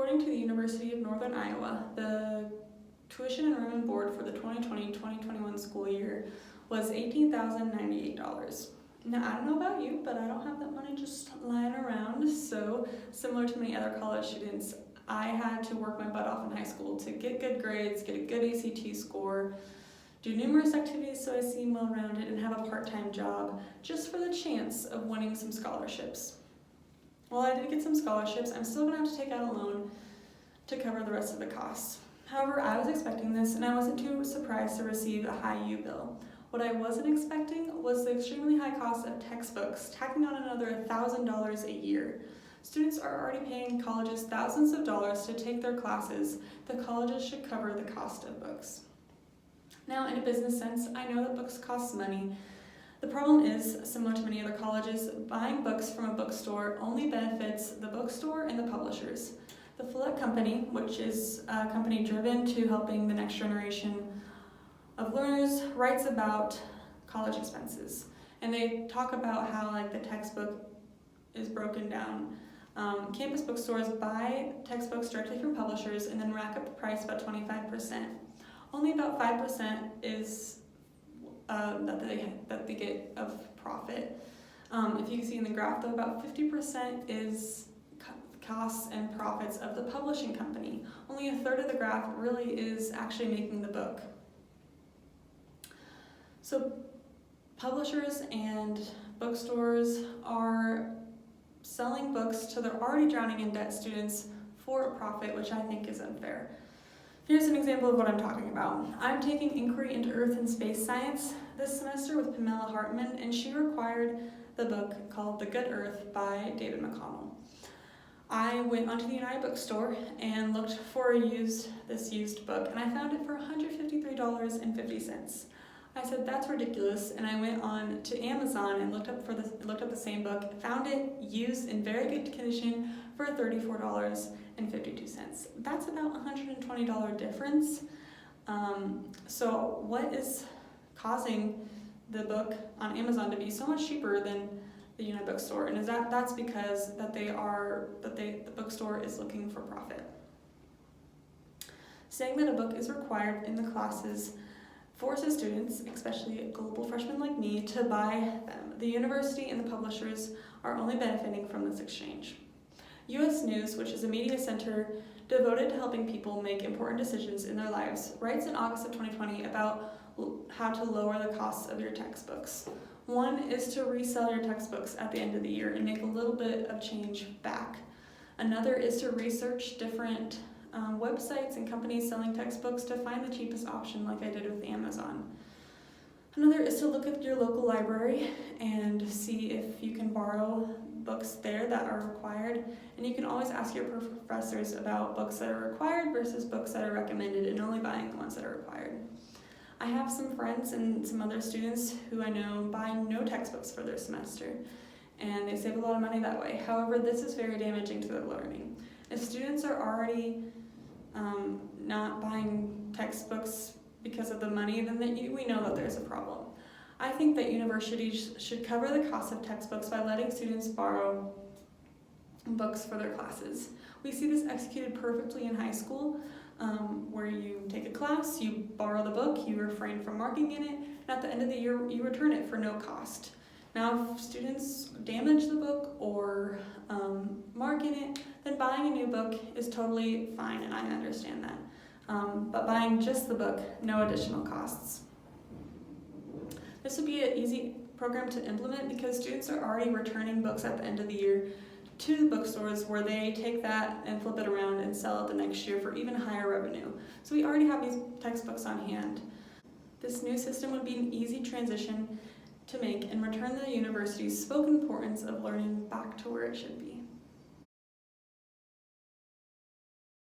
According to the University of Northern Iowa, the tuition and room and board for the 2020-2021 school year was $18,098. Now, I don't know about you, but I don't have that money just lying around, so similar to many other college students, I had to work my butt off in high school to get good grades, get a good ACT score, do numerous activities so I seem well-rounded, and have a part-time job just for the chance of winning some scholarships. While I did get some scholarships, I'm still going to have to take out a loan to cover the rest of the costs. However, I was expecting this, and I wasn't too surprised to receive a high U bill. What I wasn't expecting was the extremely high cost of textbooks, tacking on another $1,000 a year. Students are already paying colleges thousands of dollars to take their classes. The colleges should cover the cost of books. Now, in a business sense, I know that books cost money. The problem is, similar to many other colleges, buying books from a bookstore only benefits the bookstore and the publishers. The Follett Company, which is a company driven to helping the next generation of learners, writes about college expenses. And they talk about how the textbook is broken down. Campus bookstores buy textbooks directly from publishers and then rack up the price about 25%. Only about 5% is that they get of profit. If you can see in the graph, though, about 50% is costs and profits of the publishing company. Only a third of the graph really is actually making the book. So publishers and bookstores are selling books to their already drowning in debt students for a profit, which I think is unfair. Here's an example of what I'm talking about. I'm taking Inquiry into Earth and Space Science this semester with Pamela Hartman, and she required the book called The Good Earth by David McConnell. I went onto the United Bookstore and looked for this used book, and I found it for $153.50. I said, that's ridiculous, and I went on to Amazon and looked up the same book, found it used in very good condition for $34.52. That's about a $120 difference. So what is causing the book on Amazon to be so much cheaper than the United Bookstore? And that's because the bookstore is looking for profit. Saying that a book is required in the classes forces students, especially global freshmen like me, to buy them. The university and the publishers are only benefiting from this exchange. U.S. News, which is a media center devoted to helping people make important decisions in their lives, writes in August of 2020 about how to lower the costs of your textbooks. One is to resell your textbooks at the end of the year and make a little bit of change back. Another is to research different websites and companies selling textbooks to find the cheapest option, like I did with Amazon. Another is to look at your local library and see if you can borrow books there that are required, and you can always ask your professors about books that are required versus books that are recommended, and only buying the ones that are required. I have some friends and some other students who I know buy no textbooks for their semester, and they save a lot of money that way. However, this is very damaging to their learning. If students are already not buying textbooks because of the money, then we know that there's a problem. I think that universities should cover the cost of textbooks by letting students borrow books for their classes. We see this executed perfectly in high school, where you take a class, you borrow the book, you refrain from marking in it, and at the end of the year, you return it for no cost. Now, if students damage the book or mark in it, then buying a new book is totally fine, and I understand that. But buying just the book, no additional costs. This would be an easy program to implement because students are already returning books at the end of the year to the bookstores, where they take that and flip it around and sell it the next year for even higher revenue. So we already have these textbooks on hand. This new system would be an easy transition to make and return the university's spoken importance of learning back to where it should be.